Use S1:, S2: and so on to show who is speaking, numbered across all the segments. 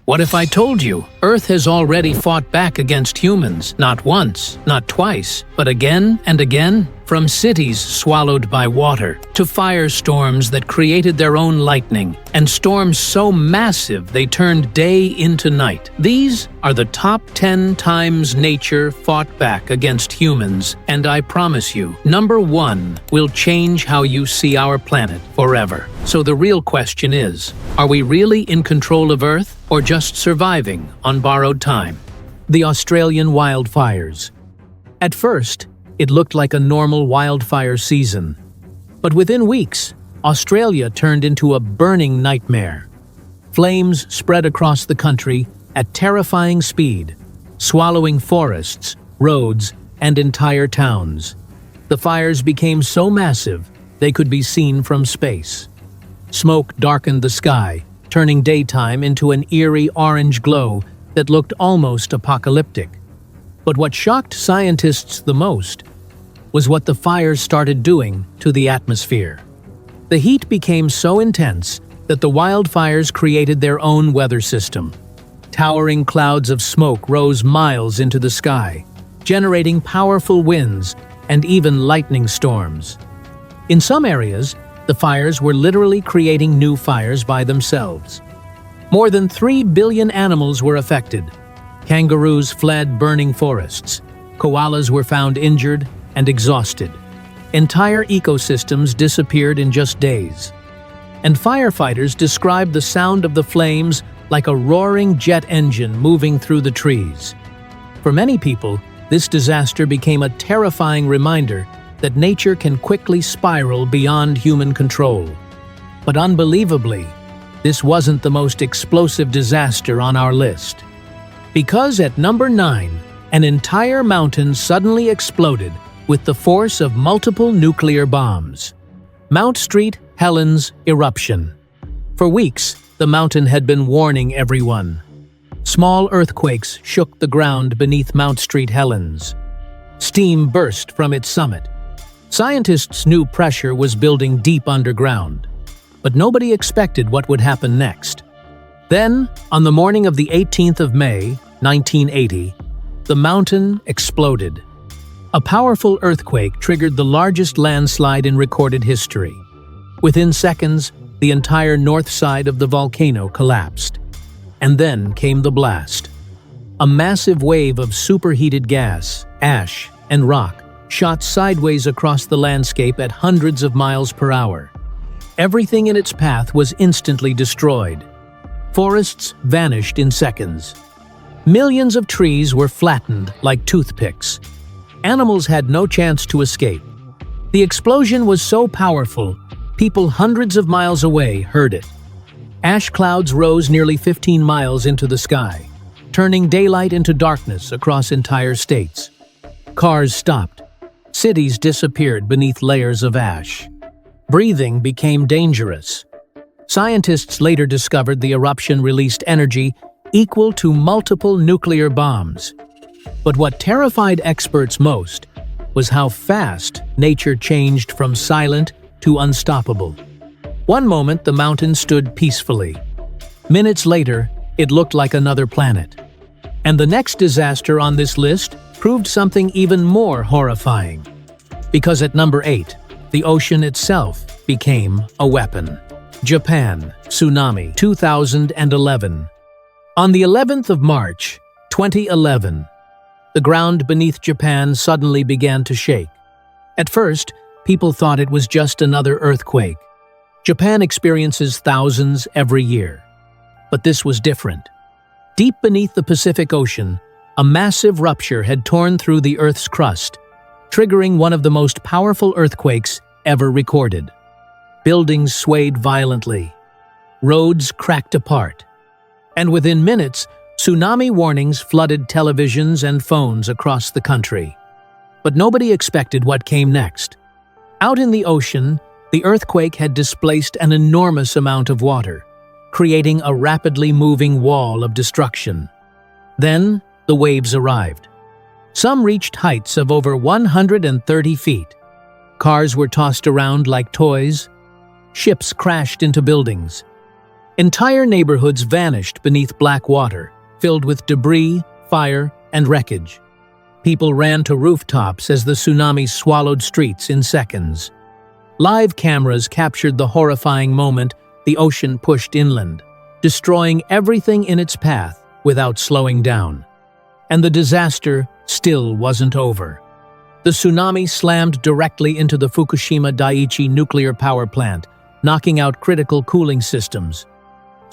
S1: What if I told you Earth has already fought back against humans, not once, not twice, but again and again? From cities swallowed by water, to firestorms that created their own lightning, and storms so massive they turned day into night. These are the top 10 times nature fought back against humans, and I promise you, number 1 will change how you see our planet forever. So the real question is, are we really in control of Earth, or just surviving on borrowed time? The Australian wildfires. At first, it looked like a normal wildfire season. But within weeks, Australia turned into a burning nightmare. Flames spread across the country at terrifying speed, swallowing forests, roads, and entire towns. The fires became so massive they could be seen from space. Smoke darkened the sky, turning daytime into an eerie orange glow that looked almost apocalyptic. But what shocked scientists the most was what the fires started doing to the atmosphere. The heat became so intense that the wildfires created their own weather system. Towering clouds of smoke rose miles into the sky, generating powerful winds and even lightning storms. In some areas, the fires were literally creating new fires by themselves. More than 3 billion animals were affected. Kangaroos fled burning forests. Koalas were found injured and exhausted. Entire ecosystems disappeared in just days. And firefighters described the sound of the flames like a roaring jet engine moving through the trees. For many people, this disaster became a terrifying reminder that nature can quickly spiral beyond human control. But unbelievably, this wasn't the most explosive disaster on our list. Because at number 9, an entire mountain suddenly exploded with the force of multiple nuclear bombs. Mount St. Helens Eruption. For weeks, the mountain had been warning everyone. Small earthquakes shook the ground beneath Mount St. Helens. Steam burst from its summit. Scientists knew pressure was building deep underground, but nobody expected what would happen next. Then, on the morning of the 18th of May, 1980, the mountain exploded. A powerful earthquake triggered the largest landslide in recorded history. Within seconds, the entire north side of the volcano collapsed. And then came the blast. A massive wave of superheated gas, ash, and rock shot sideways across the landscape at hundreds of miles per hour. Everything in its path was instantly destroyed. Forests vanished in seconds. Millions of trees were flattened like toothpicks. Animals had no chance to escape. The explosion was so powerful, people hundreds of miles away heard it. Ash clouds rose nearly 15 miles into the sky, turning daylight into darkness across entire states. Cars stopped. Cities disappeared beneath layers of ash. Breathing became dangerous. Scientists later discovered the eruption released energy equal to multiple nuclear bombs. But what terrified experts most was how fast nature changed from silent to unstoppable. One moment, the mountain stood peacefully. Minutes later, it looked like another planet. And the next disaster on this list proved something even more horrifying. Because at number 8, the ocean itself became a weapon. Japan, tsunami, 2011. On the 11th of March, 2011, the ground beneath Japan suddenly began to shake. At first, people thought it was just another earthquake. Japan experiences thousands every year. But this was different. Deep beneath the Pacific Ocean, a massive rupture had torn through the Earth's crust, triggering one of the most powerful earthquakes ever recorded. Buildings swayed violently. Roads cracked apart. And within minutes, tsunami warnings flooded televisions and phones across the country. But nobody expected what came next. Out in the ocean, the earthquake had displaced an enormous amount of water, creating a rapidly moving wall of destruction. Then, the waves arrived. Some reached heights of over 130 feet. Cars were tossed around like toys. Ships crashed into buildings. Entire neighborhoods vanished beneath black water, filled with debris, fire, and wreckage. People ran to rooftops as the tsunami swallowed streets in seconds. Live cameras captured the horrifying moment the ocean pushed inland, destroying everything in its path without slowing down. And the disaster still wasn't over. The tsunami slammed directly into the Fukushima Daiichi nuclear power plant, knocking out critical cooling systems.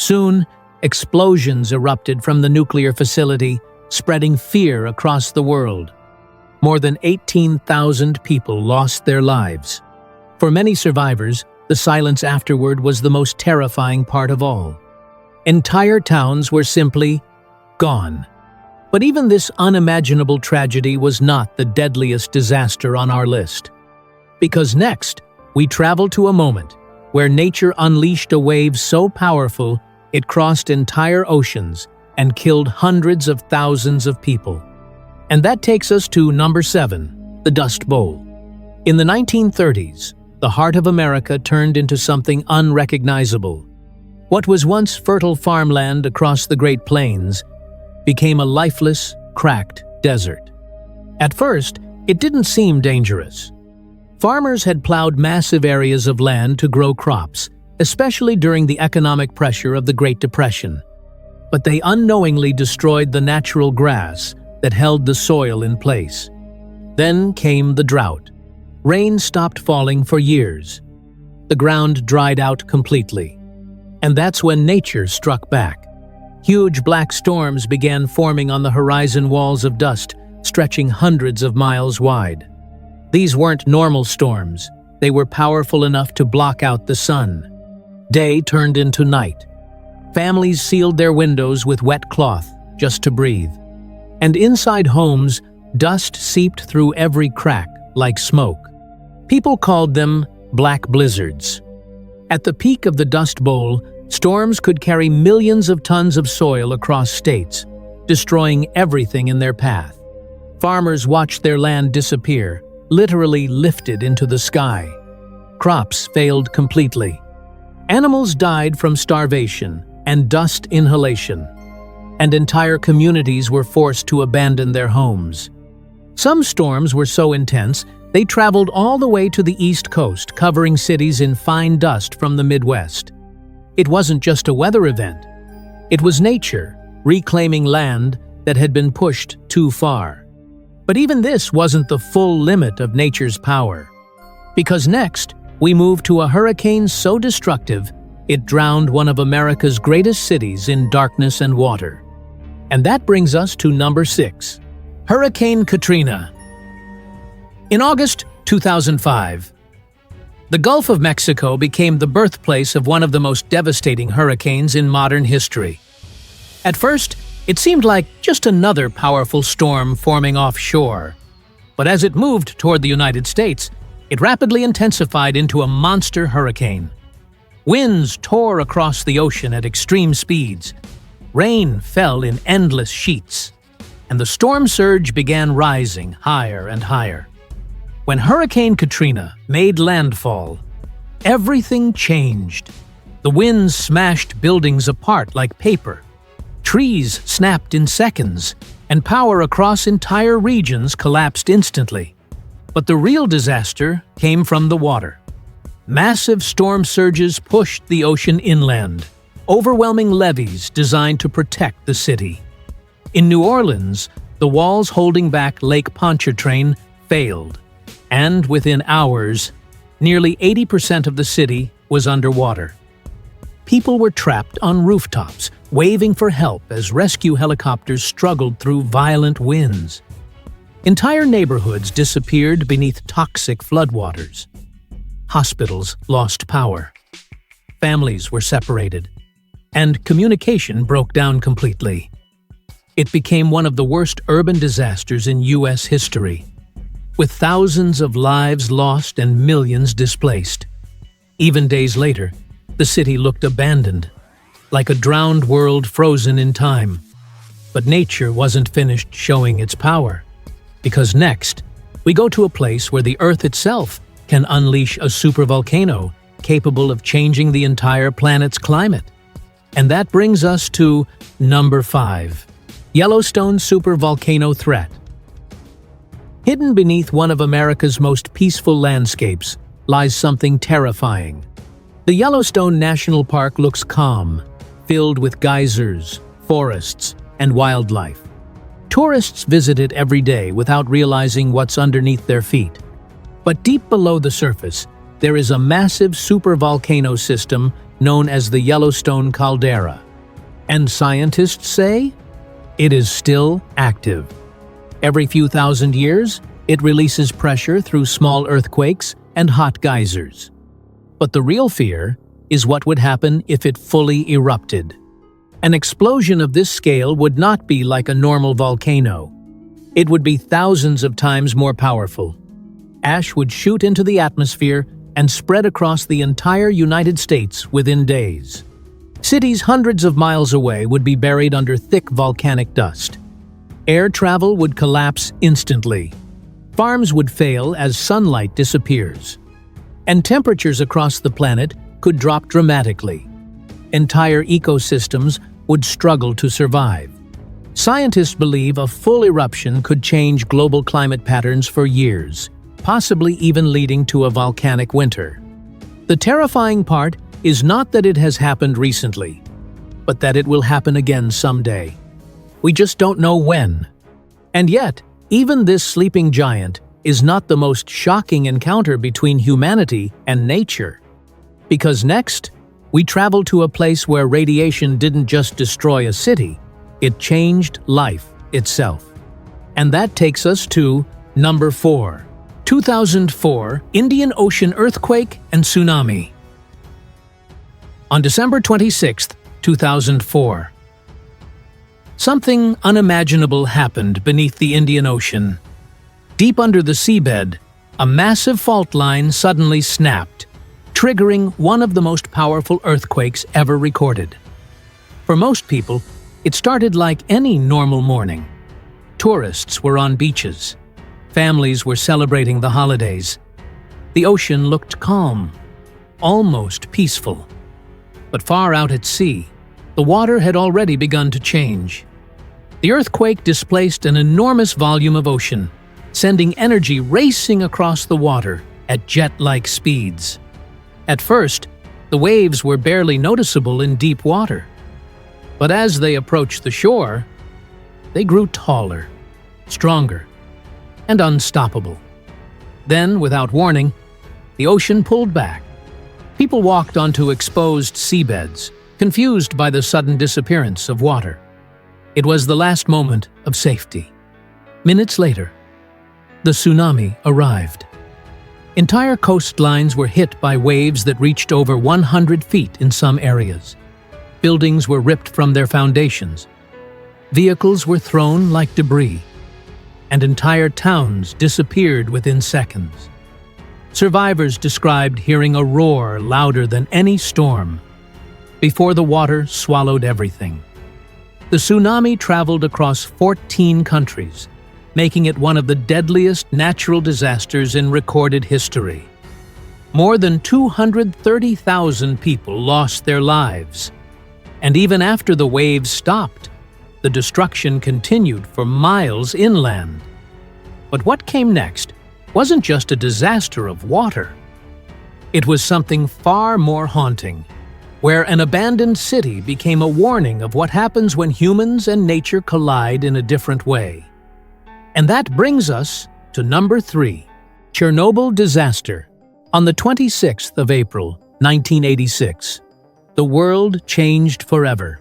S1: Soon, explosions erupted from the nuclear facility, spreading fear across the world. More than 18,000 people lost their lives. For many survivors, the silence afterward was the most terrifying part of all. Entire towns were simply gone. But even this unimaginable tragedy was not the deadliest disaster on our list. Because next, we travel to a moment where nature unleashed a wave so powerful it crossed entire oceans and killed hundreds of thousands of people. And that takes us to number 7, the Dust Bowl. In the 1930s, the heart of America turned into something unrecognizable. What was once fertile farmland across the Great Plains became a lifeless, cracked desert. At first, it didn't seem dangerous. Farmers had plowed massive areas of land to grow crops, especially during the economic pressure of the Great Depression. But they unknowingly destroyed the natural grass that held the soil in place. Then came the drought. Rain stopped falling for years. The ground dried out completely. And that's when nature struck back. Huge black storms began forming on the horizon walls of dust, stretching hundreds of miles wide. These weren't normal storms. They were powerful enough to block out the sun. Day turned into night. Families sealed their windows with wet cloth just to breathe. And inside homes, dust seeped through every crack like smoke. People called them black blizzards. At the peak of the Dust Bowl, storms could carry millions of tons of soil across states, destroying everything in their path. Farmers watched their land disappear, literally lifted into the sky. Crops failed completely. Animals died from starvation and dust inhalation, and entire communities were forced to abandon their homes. Some storms were so intense, they traveled all the way to the East Coast, covering cities in fine dust from the Midwest. It wasn't just a weather event. It was nature, reclaiming land that had been pushed too far. But even this wasn't the full limit of nature's power. Because next, we moved to a hurricane so destructive, it drowned one of America's greatest cities in darkness and water. And that brings us to number 6, Hurricane Katrina. In August 2005, the Gulf of Mexico became the birthplace of one of the most devastating hurricanes in modern history. At first, it seemed like just another powerful storm forming offshore. But as it moved toward the United States, it rapidly intensified into a monster hurricane. Winds tore across the ocean at extreme speeds. Rain fell in endless sheets. And the storm surge began rising higher and higher. When Hurricane Katrina made landfall, everything changed. The winds smashed buildings apart like paper. Trees snapped in seconds, and power across entire regions collapsed instantly. But the real disaster came from the water. Massive storm surges pushed the ocean inland, overwhelming levees designed to protect the city. In New Orleans, the walls holding back Lake Pontchartrain failed. And within hours, nearly 80% of the city was underwater. People were trapped on rooftops, waving for help as rescue helicopters struggled through violent winds. Entire neighborhoods disappeared beneath toxic floodwaters. Hospitals lost power. Families were separated. And communication broke down completely. It became one of the worst urban disasters in U.S. history, with thousands of lives lost and millions displaced. Even days later, the city looked abandoned, like a drowned world frozen in time. But nature wasn't finished showing its power, because next, we go to a place where the Earth itself can unleash a supervolcano capable of changing the entire planet's climate. And that brings us to number 5. Yellowstone supervolcano threat. Hidden beneath one of America's most peaceful landscapes lies something terrifying. The Yellowstone National Park looks calm, filled with geysers, forests, and wildlife. Tourists visit it every day without realizing what's underneath their feet. But deep below the surface, there is a massive supervolcano system known as the Yellowstone Caldera. And scientists say it is still active. Every few thousand years, it releases pressure through small earthquakes and hot geysers. But the real fear is what would happen if it fully erupted. An explosion of this scale would not be like a normal volcano. It would be thousands of times more powerful. Ash would shoot into the atmosphere and spread across the entire United States within days. Cities hundreds of miles away would be buried under thick volcanic dust. Air travel would collapse instantly. Farms would fail as sunlight disappears. And temperatures across the planet could drop dramatically. Entire ecosystems would struggle to survive. Scientists believe a full eruption could change global climate patterns for years, possibly even leading to a volcanic winter. The terrifying part is not that it has happened recently, but that it will happen again someday. We just don't know when. And yet, even this sleeping giant is not the most shocking encounter between humanity and nature. Because next, we travel to a place where radiation didn't just destroy a city, it changed life itself. And that takes us to number 4. 2004 Indian Ocean Earthquake and Tsunami. On December 26, 2004, something unimaginable happened beneath the Indian Ocean. Deep under the seabed, a massive fault line suddenly snapped, triggering one of the most powerful earthquakes ever recorded. For most people, it started like any normal morning. Tourists were on beaches. Families were celebrating the holidays. The ocean looked calm, almost peaceful. But far out at sea, the water had already begun to change. The earthquake displaced an enormous volume of ocean, sending energy racing across the water at jet-like speeds. At first, the waves were barely noticeable in deep water. But as they approached the shore, they grew taller, stronger, and unstoppable. Then, without warning, the ocean pulled back. People walked onto exposed seabeds, confused by the sudden disappearance of water. It was the last moment of safety. Minutes later, the tsunami arrived. Entire coastlines were hit by waves that reached over 100 feet in some areas. Buildings were ripped from their foundations. Vehicles were thrown like debris, and entire towns disappeared within seconds. Survivors described hearing a roar louder than any storm, before the water swallowed everything. The tsunami traveled across 14 countries, making it one of the deadliest natural disasters in recorded history. More than 230,000 people lost their lives. And even after the waves stopped, the destruction continued for miles inland. But what came next wasn't just a disaster of water. It was something far more haunting, where an abandoned city became a warning of what happens when humans and nature collide in a different way. And that brings us to number 3, Chernobyl disaster. On the 26th of April, 1986, the world changed forever.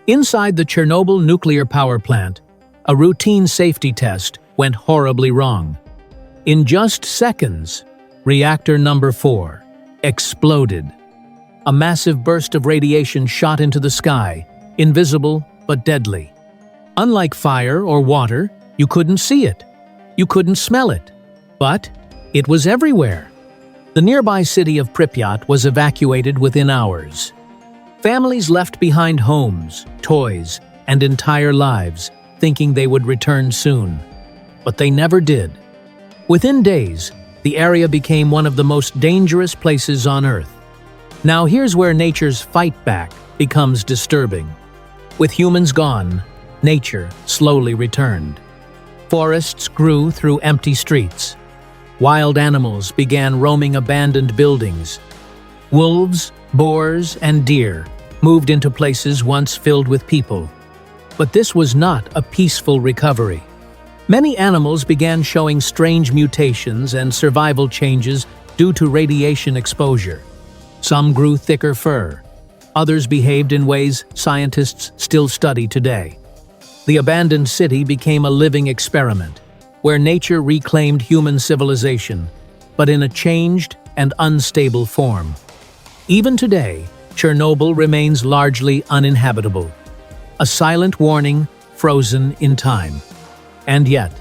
S1: Inside the Chernobyl nuclear power plant, a routine safety test went horribly wrong. In just seconds, reactor number 4 exploded. A massive burst of radiation shot into the sky, invisible but deadly. Unlike fire or water, you couldn't see it. You couldn't smell it. But it was everywhere. The nearby city of Pripyat was evacuated within hours. Families left behind homes, toys, and entire lives, thinking they would return soon. But they never did. Within days, the area became one of the most dangerous places on Earth. Now here's where nature's fight back becomes disturbing. With humans gone, nature slowly returned. Forests grew through empty streets. Wild animals began roaming abandoned buildings. Wolves, boars, and deer moved into places once filled with people. But this was not a peaceful recovery. Many animals began showing strange mutations and survival changes due to radiation exposure. Some grew thicker fur. Others behaved in ways scientists still study today. The abandoned city became a living experiment, where nature reclaimed human civilization, but in a changed and unstable form. Even today, Chernobyl remains largely uninhabitable, a silent warning frozen in time. And yet,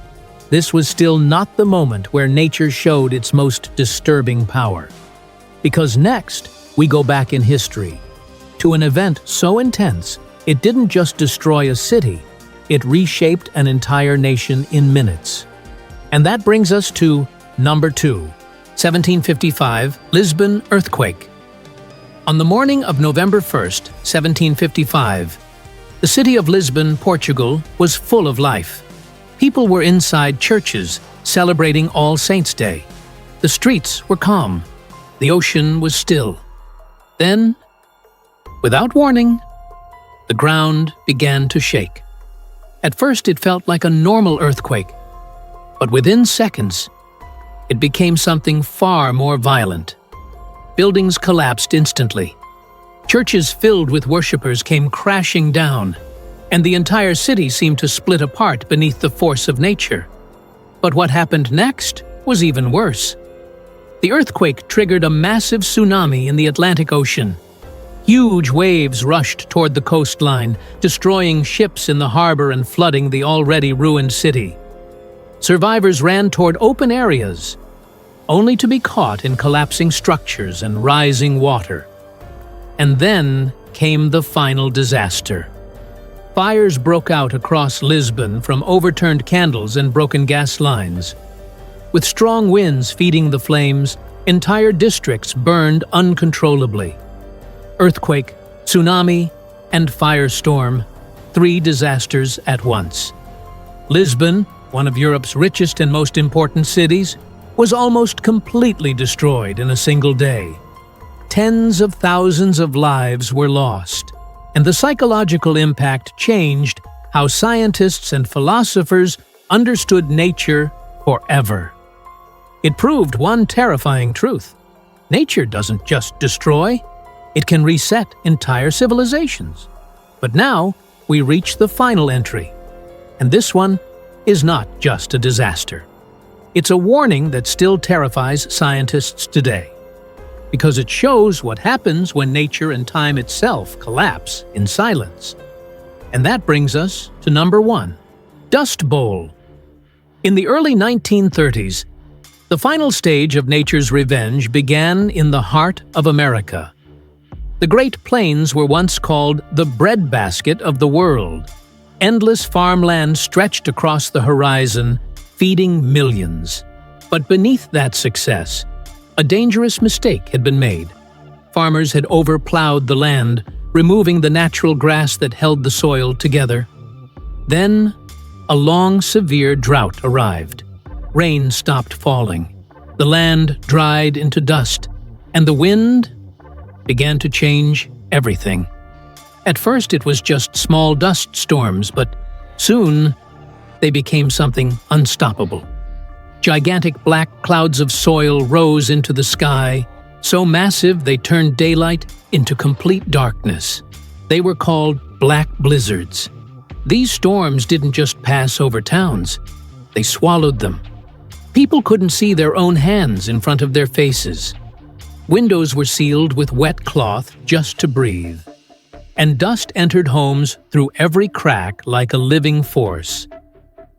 S1: this was still not the moment where nature showed its most disturbing power. Because next, we go back in history, to an event so intense, it didn't just destroy a city, it reshaped an entire nation in minutes. And that brings us to number 2, 1755 Lisbon earthquake. On the morning of November 1st, 1755, the city of Lisbon, Portugal, was full of life. People were inside churches, celebrating All Saints' Day. The streets were calm. The ocean was still. Then, without warning, the ground began to shake. At first, it felt like a normal earthquake, but within seconds, it became something far more violent. Buildings collapsed instantly. Churches filled with worshippers came crashing down, and the entire city seemed to split apart beneath the force of nature. But what happened next was even worse. The earthquake triggered a massive tsunami in the Atlantic Ocean. Huge waves rushed toward the coastline, destroying ships in the harbor and flooding the already ruined city. Survivors ran toward open areas, only to be caught in collapsing structures and rising water. And then came the final disaster. Fires broke out across Lisbon from overturned candles and broken gas lines. With strong winds feeding the flames, entire districts burned uncontrollably. Earthquake, tsunami, and firestorm, 3 disasters at once. Lisbon, one of Europe's richest and most important cities, was almost completely destroyed in a single day. Tens of thousands of lives were lost, and the psychological impact changed how scientists and philosophers understood nature forever. It proved one terrifying truth. Nature doesn't just destroy, it can reset entire civilizations. But now, we reach the final entry. And this one is not just a disaster. It's a warning that still terrifies scientists today, because it shows what happens when nature and time itself collapse in silence. And that brings us to number 1, Dust Bowl. In the early 1930s, the final stage of nature's revenge began in the heart of America. The Great Plains were once called the breadbasket of the world. Endless farmland stretched across the horizon, feeding millions. But beneath that success, a dangerous mistake had been made. Farmers had overplowed the land, removing the natural grass that held the soil together. Then, a long, severe drought arrived. Rain stopped falling. The land dried into dust, and the wind began to change everything. At first, it was just small dust storms, but soon they became something unstoppable. Gigantic black clouds of soil rose into the sky, so massive they turned daylight into complete darkness. They were called black blizzards. These storms didn't just pass over towns, they swallowed them. People couldn't see their own hands in front of their faces. Windows were sealed with wet cloth just to breathe. And dust entered homes through every crack like a living force.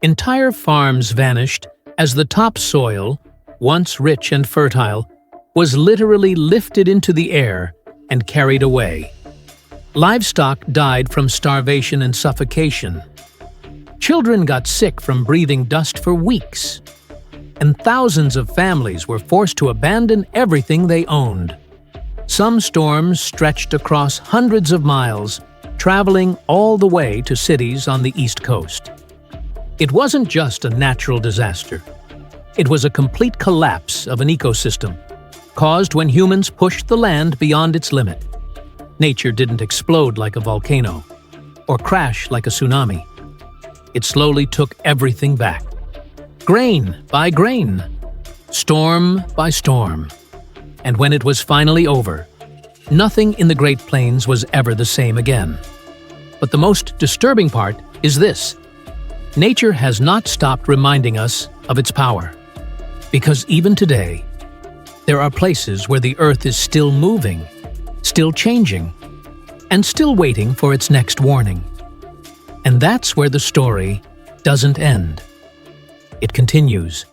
S1: Entire farms vanished as the topsoil, once rich and fertile, was literally lifted into the air and carried away. Livestock died from starvation and suffocation. Children got sick from breathing dust for weeks. And thousands of families were forced to abandon everything they owned. Some storms stretched across hundreds of miles, traveling all the way to cities on the East Coast. It wasn't just a natural disaster. It was a complete collapse of an ecosystem, caused when humans pushed the land beyond its limit. Nature didn't explode like a volcano, or crash like a tsunami. It slowly took everything back, grain by grain, storm by storm. And when it was finally over, nothing in the Great Plains was ever the same again. But the most disturbing part is this: nature has not stopped reminding us of its power. Because even today, there are places where the Earth is still moving, still changing, and still waiting for its next warning. And that's where the story doesn't end. It continues.